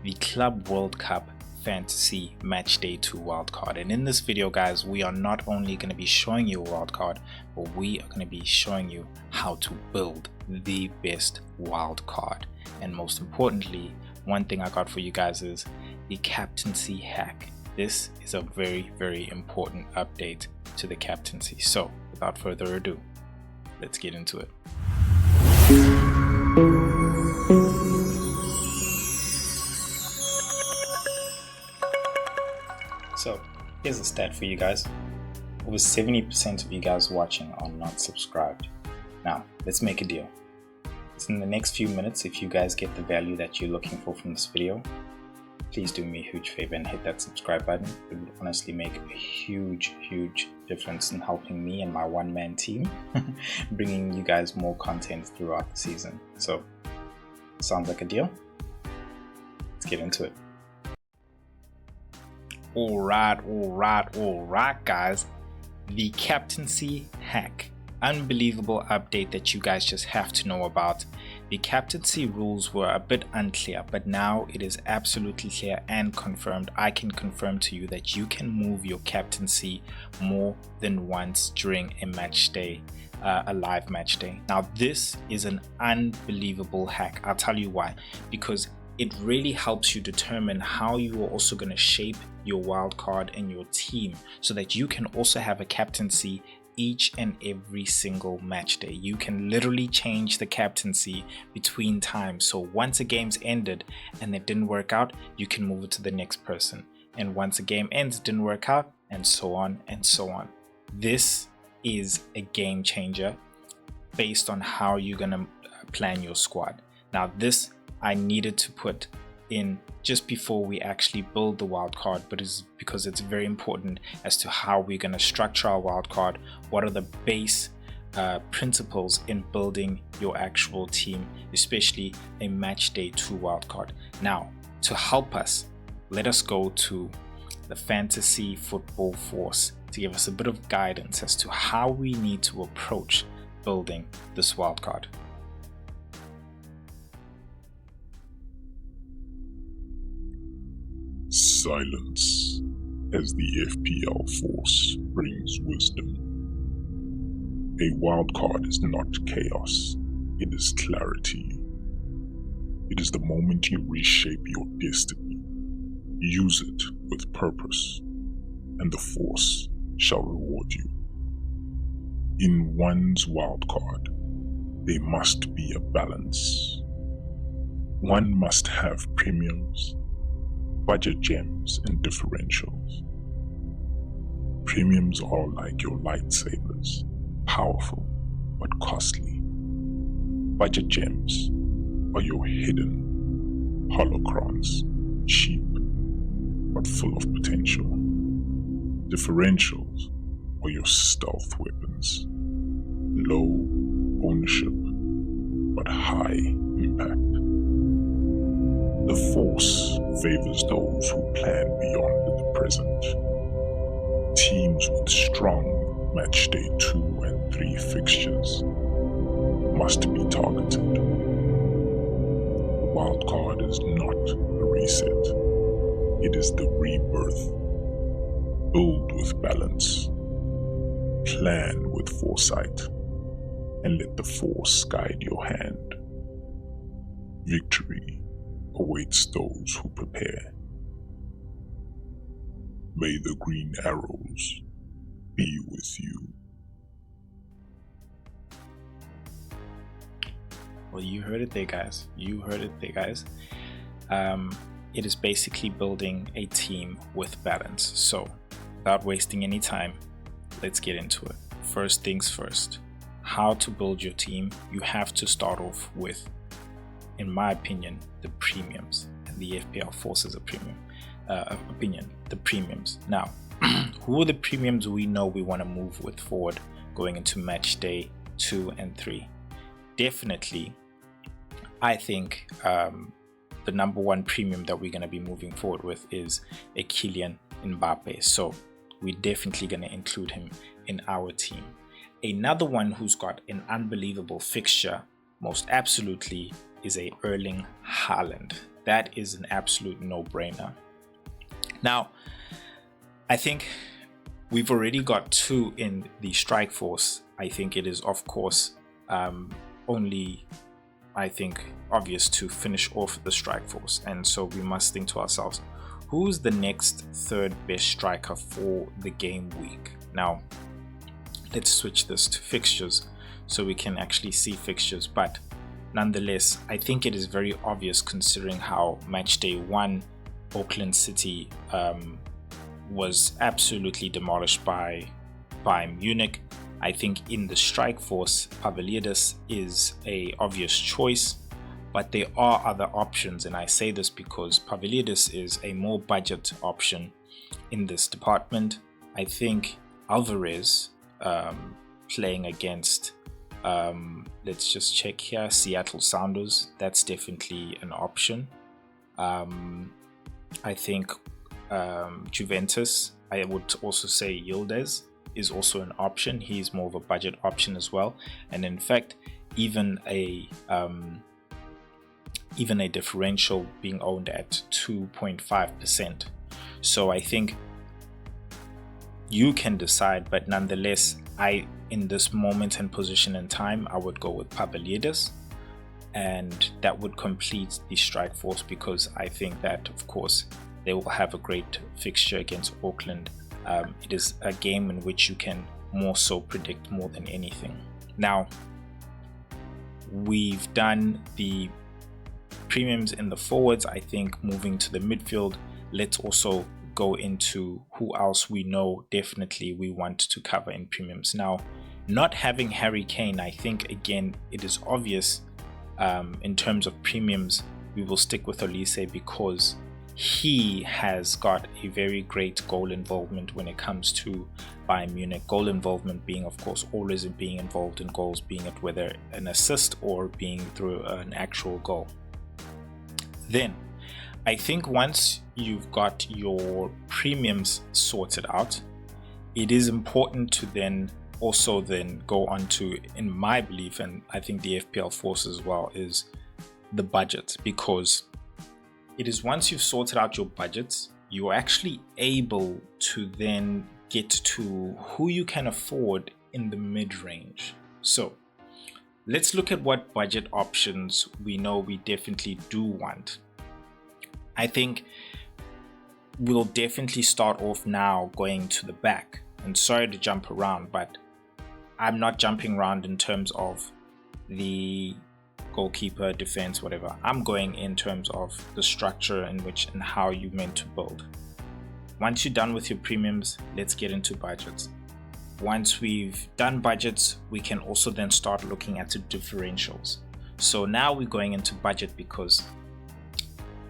the Club World Cup Fantasy Matchday 2 Wildcard. And in this video, guys, we are not only going to be showing you a wildcard, but we are going to be showing you how to build the best wildcard. And most importantly, one thing I got for you guys is the captaincy hack. This is a very, very important update to the captaincy. So without further ado, let's get into it. So here's a stat for you guys. Over 70% of you guys watching are not subscribed. Now let's make a deal. It's in the next few minutes. If you guys get the value that you're looking for from this video, please do me a huge favor and hit that subscribe button. It would honestly make a huge difference in helping me and my one-man team bringing you guys more content throughout the season. So sounds like a deal? Let's get into it. All right guys, the captaincy hack. Unbelievable update that you guys just have to know about. The captaincy rules were a bit unclear, but now it is absolutely clear and confirmed. I can confirm to you that you can move your captaincy more than once during a match day, a live match day. Now this is an unbelievable hack. I'll tell you why. Because it really helps you determine how you are also going to shape your wild card and your team, so that you can also have a captaincy each and every single match day. You can literally change the captaincy between times. So once a game's ended and it didn't work out, you can move it to the next person. And once a game ends, it didn't work out, and so on and so on. This is a game changer based on how you're going to plan your squad. Now this I needed to put in just before we actually build the wildcard, but it's because it's very important as to how we're going to structure our wildcard. What are the base principles in building your actual team, especially a match day 2 wildcard. Now to help us, let us go to the Fantasy Football Force to give us a bit of guidance as to how we need to approach building this wildcard. Silence as the FPL Force brings wisdom. A wildcard is not chaos, it is clarity. It is the moment you reshape your destiny. Use it with purpose, and the Force shall reward you. In one's wildcard, there must be a balance. One must have premiums, budget gems, and differentials. Premiums are like your lightsabers, powerful but costly. Budget gems are your hidden holocrons, cheap but full of potential. Differentials are your stealth weapons, low ownership but high impact. The Force favors those who plan beyond the present. Teams with strong matchday 2 and 3 fixtures must be targeted. Wildcard is not a reset, it is the rebirth. Build with balance, plan with foresight, and let the Force guide your hand. Victory awaits those who prepare. May the green arrows be with you. Well, you heard it there, guys. It is basically building a team with balance. So without wasting any time, let's get into it. First things first, how to build your team. You have to start off with, in my opinion, the premiums, and the FPL Force is a premium the premiums. Now who are the premiums we know we want to move with forward going into match day 2 and 3? Definitely, I think the number one premium that we're going to be moving forward with is a Kylian Mbappe. So we're definitely going to include him in our team. Another one who's got an unbelievable fixture, most absolutely, is a Erling Haaland. that is an absolute no-brainer. Now, I think we've already got 2 in the strike force. I think it is, of course, only, I think, obvious to finish off the strike force. And so we must think to ourselves, who's the next 3rd best striker for the game week? Now, let's switch this to fixtures so we can actually see fixtures. But nonetheless, I think it is very obvious considering how Matchday 1 Auckland City was absolutely demolished by Munich. I think in the strike force, Pavlidis is a obvious choice, but there are other options, and I say this because Pavlidis is a more budget option in this department. I think Alvarez playing against, let's just check here, Seattle Sounders, that's definitely an option. I think Juventus, I would also say Yildiz is also an option. He's more of a budget option as well, and in fact even a differential being owned at 2.5%. So I think you can decide, but nonetheless, in this moment and position in time, I would go with Pavlidis, and that would complete the strike force, because I think that, of course, they will have a great fixture against Auckland. It is a game in which you can more so predict more than anything. Now, we've done the premiums in the forwards. I think moving to the midfield, let's also go into who else we know definitely we want to cover in premiums. Now, not having Harry Kane, I think again it is obvious in terms of premiums we will stick with Olise, because he has got a very great goal involvement when it comes to Bayern Munich. Goal involvement being, of course, always being involved in goals, being it whether an assist or being through an actual goal. Then I think once you've got your premiums sorted out, it is important to then also go on to, in my belief, and I think the FPL Force as well, is the budget, because it is once you've sorted out your budgets, you're actually able to then get to who you can afford in the mid-range. So let's look at what budget options we know we definitely do want. I think we'll definitely start off now going to the back. And sorry to jump around, but I'm not jumping around in terms of the goalkeeper, defense, whatever. I'm going in terms of the structure in which and how you meant to build. Once you're done with your premiums, let's get into budgets. Once we've done budgets, we can also then start looking at the differentials. So now we're going into budget, because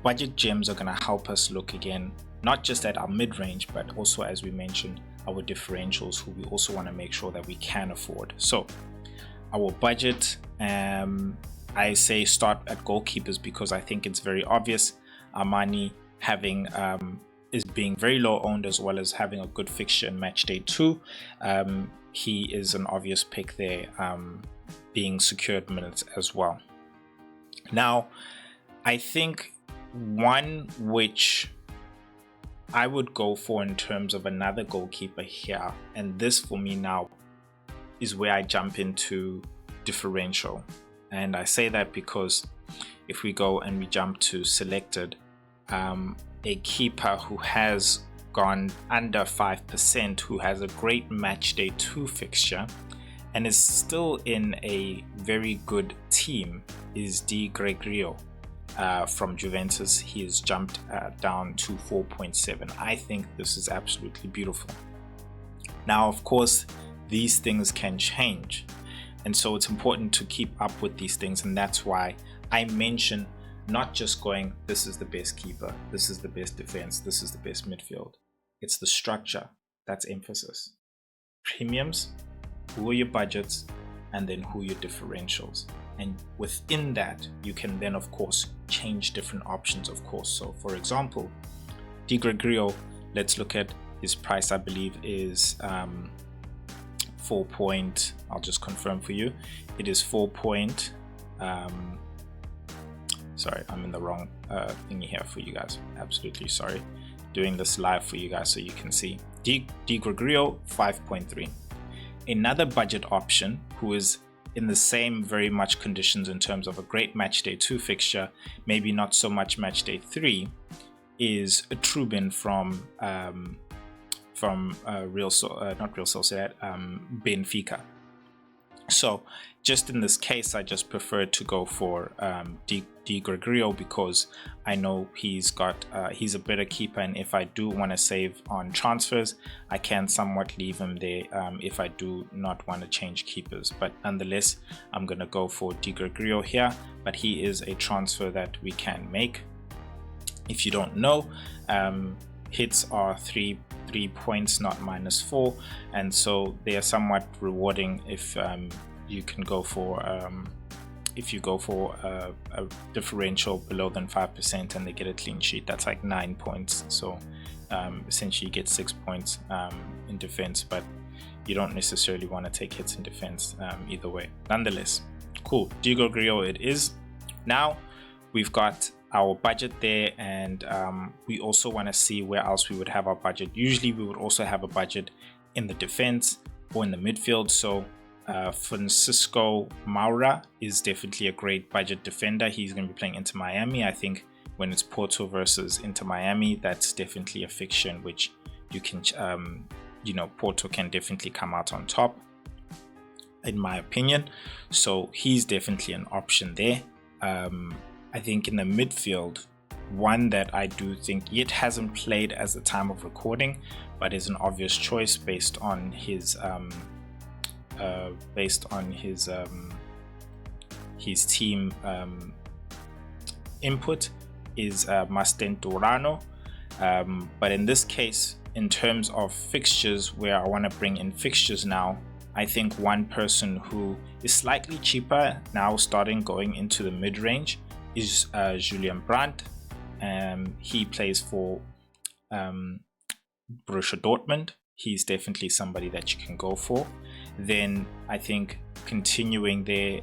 budget gems are going to help us look again, not just at our mid-range, but also, as we mentioned, our differentials, who we also want to make sure that we can afford. So our budget, I say start at goalkeepers, because I think it's very obvious. Armani having is being very low owned, as well as having a good fixture in Matchday 2. He is an obvious pick there, being secured minutes as well. Now, I think one which I would go for in terms of another goalkeeper here, and this for me now is where I jump into differential. And I say that because if we go and we jump to selected, a keeper who has gone under 5%, who has a great Matchday 2 fixture and is still in a very good team, is Di Gregorio from Juventus. He has jumped down to 4.7. I think this is absolutely beautiful. Now, of course, these things can change, and so it's important to keep up with these things, and that's why I mention not just going, this is the best keeper, this is the best defense, this is the best midfield. It's the structure that's emphasis. Premiums, who are your budgets, and then who are your differentials. And within that, you can then, of course, change different options, of course. So, for example, Di Gregorio, let's look at his price. I believe is I'll just confirm for you. It is 4 point. Sorry, I'm in the wrong thingy here for you guys. Absolutely sorry. Doing this live for you guys so you can see. Di Gregorio 5.3. Another budget option who is in the same very much conditions in terms of a great matchday 2 fixture, maybe not so much matchday 3, is a Trubin from Benfica. So just in this case, I just prefer to go for Di Gregorio because I know he's a better keeper, and if I do want to save on transfers, I can somewhat leave him there if I do not want to change keepers. But nonetheless, I'm gonna go for Di Gregorio here, but he is a transfer that we can make. If you don't know, hits are 3 points, not -4, and so they are somewhat rewarding if you can go for if you go for a differential below than 5% and they get a clean sheet. That's like 9 points. So essentially you get 6 points in defense, but you don't necessarily want to take hits in defense either way. Nonetheless, cool. Di Gregorio it is. Now we've got our budget there, and we also want to see where else we would have our budget. Usually we would also have a budget in the defense or in the midfield. So Francisco Moura is definitely a great budget defender. He's going to be playing Inter Miami. I think when it's Porto versus Inter Miami, that's definitely a fixture which you can Porto can definitely come out on top, in my opinion. So he's definitely an option there. I think in the midfield, one that I do think yet hasn't played as the time of recording, but is an obvious choice based on his team input, is Masturano. But in this case, in terms of fixtures, where I want to bring in fixtures now, I think one person who is slightly cheaper now, starting going into the mid-range, is Julian Brandt. He plays for Borussia Dortmund. He's definitely somebody that you can go for. Then I think continuing there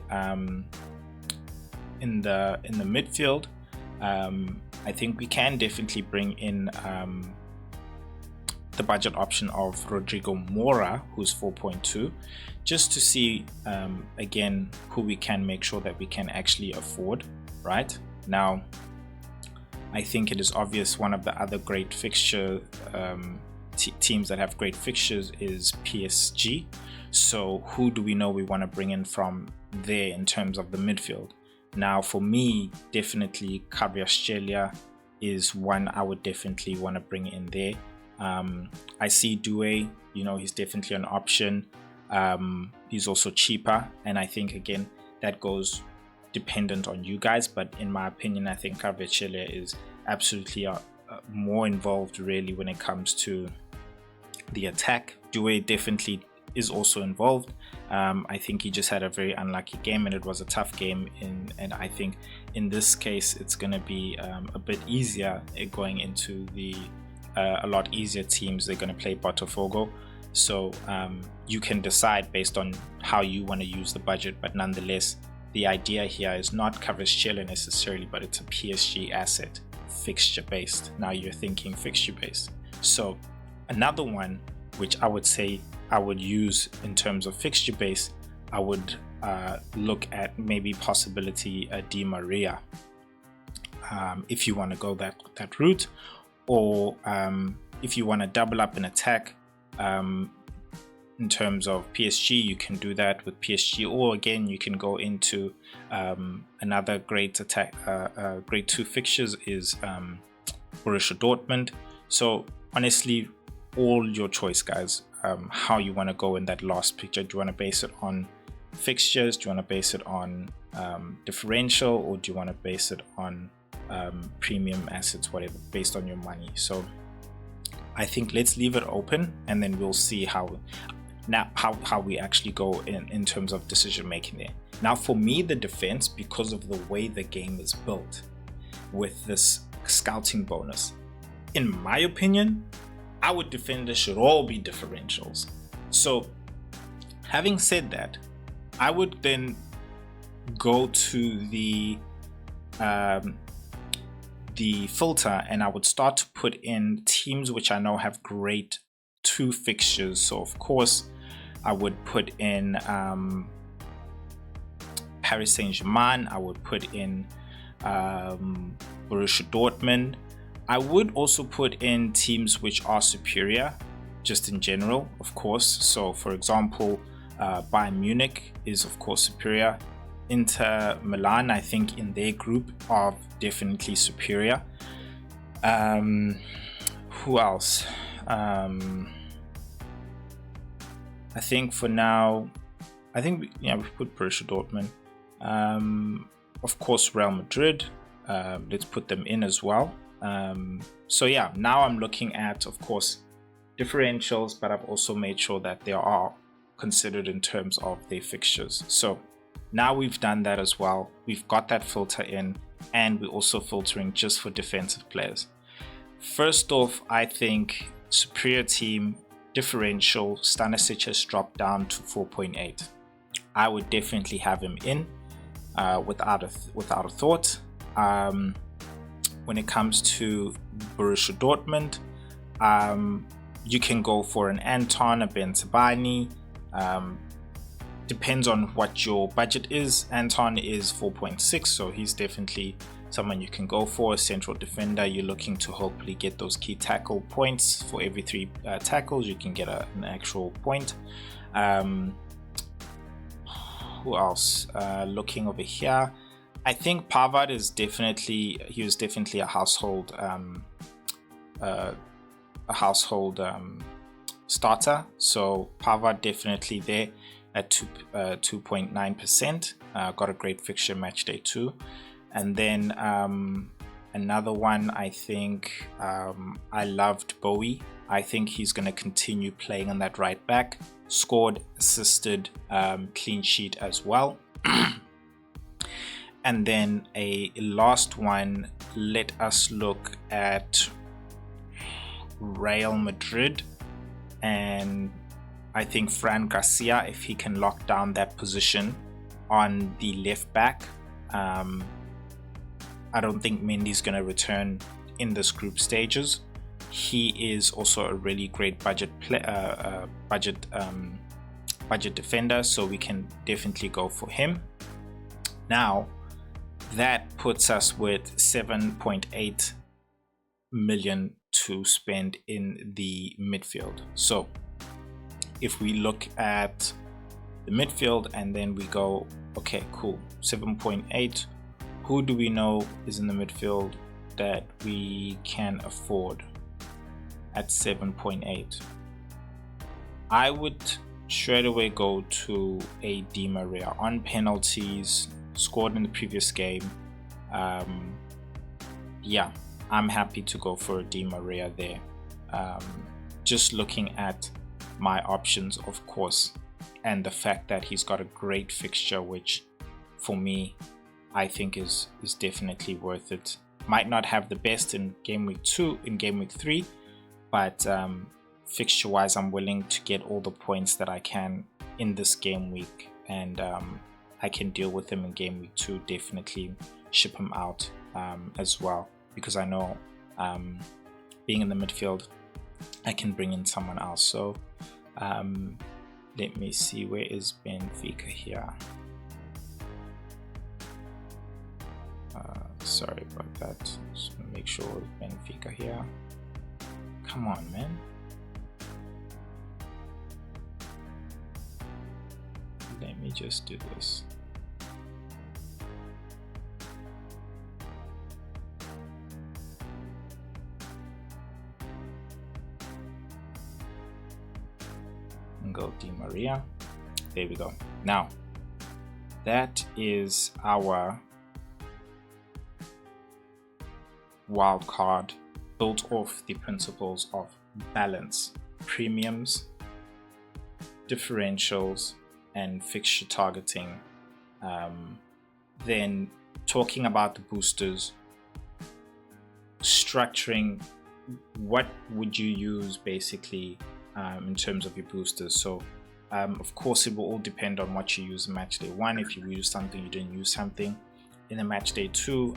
in the midfield, I think we can definitely bring in the budget option of Rodrigo Mora, who's 4.2, just to see again who we can make sure that we can actually afford. Right now, I think it is obvious one of the other great fixture teams that have great fixtures is PSG. So who do we know we want to bring in from there in terms of the midfield? Now for me, definitely Kvaratskhelia is one I would definitely want to bring in there. I see Doué, he's definitely an option. He's also cheaper, and I think again that goes dependent on you guys, but in my opinion, I think Kvaratskhelia is absolutely more involved really when it comes to the attack. Doué definitely is also involved. I think he just had a very unlucky game, and it was a tough game, and I think in this case it's going to be a bit easier going into the a lot easier teams. They're going to play Botafogo, so you can decide based on how you want to use the budget, but nonetheless the idea here is not Kvaratskhelia necessarily, but it's a PSG asset, fixture based. Now you're thinking fixture based. So another one which I would say I would use in terms of fixture base, I would look at maybe possibility Di Maria, if you want to go that route, or if you want to double up in attack. In terms of PSG, you can do that with PSG, or again you can go into another great attack. Great 2 fixtures is Borussia Dortmund. So honestly, all your choice, guys. How you want to go in that last picture? Do you want to base it on fixtures? Do you want to base it on differential, or do you want to base it on premium assets, whatever, based on your money? So I think let's leave it open, and then we'll see how we actually go in terms of decision making there. Now for me, the defense, because of the way the game is built with this scouting bonus, in my opinion, our defenders should all be differentials. So having said that, I would then go to the the filter, and I would start to put in teams which I know have great 2 fixtures. So of course I would put in Paris Saint-Germain, I would put in Borussia Dortmund. I would also put in teams which are superior just in general, of course. So for example, Bayern Munich is of course superior. Inter Milan, I think in their group, are definitely superior. Who else? I think for now, we put Borussia Dortmund. Of course, Real Madrid. Let's put them in as well. So yeah, now I'm looking at, of course, differentials, but I've also made sure that they are considered in terms of their fixtures. So now we've done that as well. We've got that filter in, and we're also filtering just for defensive players. First off, I think superior team differential, Stanisic has dropped down to 4.8. I would definitely have him in without a thought. When it comes to Borussia Dortmund, you can go for an Anton, a Ben Tabani. Depends on what your budget is. Anton is 4.6, so he's definitely someone you can go for. A central defender, you're looking to hopefully get those key tackle points. For every 3 tackles, you can get an actual point. Who else? Looking over here, I think Pavard is definitely a household starter. So Pavard definitely there at 2.9%. Got a great fixture, Matchday 2. And then another one, I think I loved Bowie. I think he's going to continue playing on that right back. Scored, assisted, clean sheet as well. And then a last one, let us look at Real Madrid. And I think Fran Garcia, if he can lock down that position on the left back. I don't think Mendy's going to return in this group stages. He is also a really great budget defender, so we can definitely go for him. Now, that puts us with 7.8 million to spend in the midfield. So if we look at the midfield and then we go, okay, cool, 7.8, who do we know is in the midfield that we can afford at 7.8? I would straight away go to a Di Maria on penalties, scored in the previous game. Yeah, I'm happy to go for a Di Maria there. Just looking at my options, of course, and the fact that he's got a great fixture, which for me I think is definitely worth it. Might not have the best in game week 2, in game week 3, but fixture wise I'm willing to get all the points that I can in this game week, and I can deal with him in game week 2, definitely ship him out as well, because I know being in the midfield I can bring in someone else. So let me see, where is Benfica here? Sorry about that. Just gonna make sure Benfica here. Come on, man. Let me just do this. And go Di Maria. There we go. Now, that is our wild card built off the principles of balance, premiums, differentials, and fixture targeting. Then talking about the boosters, structuring what would you use basically in terms of your boosters. So of course it will all depend on what you use in match day 1. If you use something, you didn't use something. in the Matchday 2,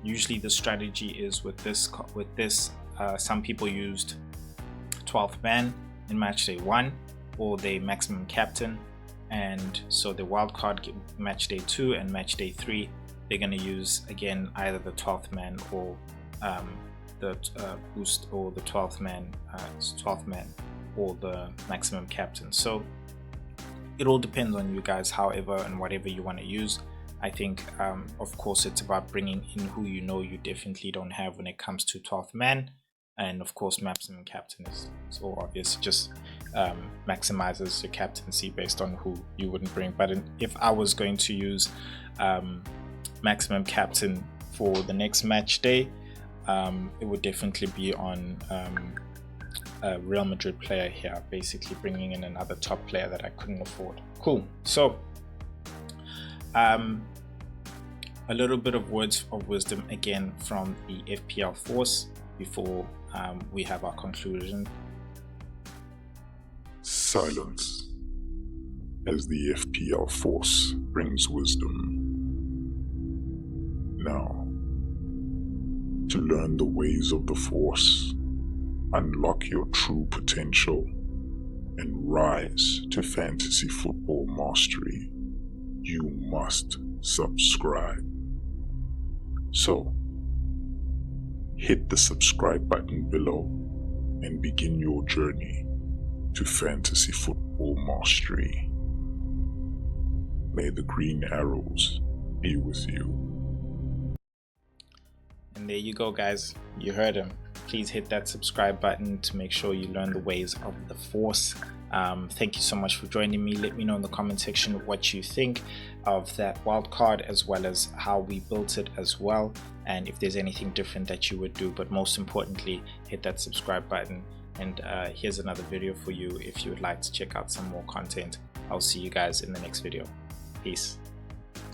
usually the strategy is with this. Some people used 12th man in Matchday 1, or the maximum captain, and so the wildcard Matchday 2 and Matchday 3, they're going to use again either the 12th man or the boost, or the 12th man or the maximum captain. So it all depends on you guys, however and whatever you want to use. I think of course it's about bringing in who you know you definitely don't have when it comes to 12th man, and of course maximum captain is so obvious, just maximizes your captaincy based on who you wouldn't bring. But if I was going to use maximum captain for the next match day, it would definitely be on a Real Madrid player here, basically bringing in another top player that I couldn't afford. Cool. So a little bit of words of wisdom again from the FPL Force before we have our conclusion. Silence as the FPL Force brings wisdom. Now, to learn the ways of the Force, unlock your true potential, and rise to fantasy football mastery, you must subscribe. So, hit the subscribe button below and begin your journey to fantasy football mastery. May the green arrows be with you. And there you go, guys, you heard him. Please hit that subscribe button to make sure you learn the ways of the Force. Thank you so much for joining me. Let me know in the comment section what you think of that wildcard, as well as how we built it as well, and if there's anything different that you would do. But most importantly, hit that subscribe button, and here's another video for you if you would like to check out some more content. I'll see you guys in the next video. Peace.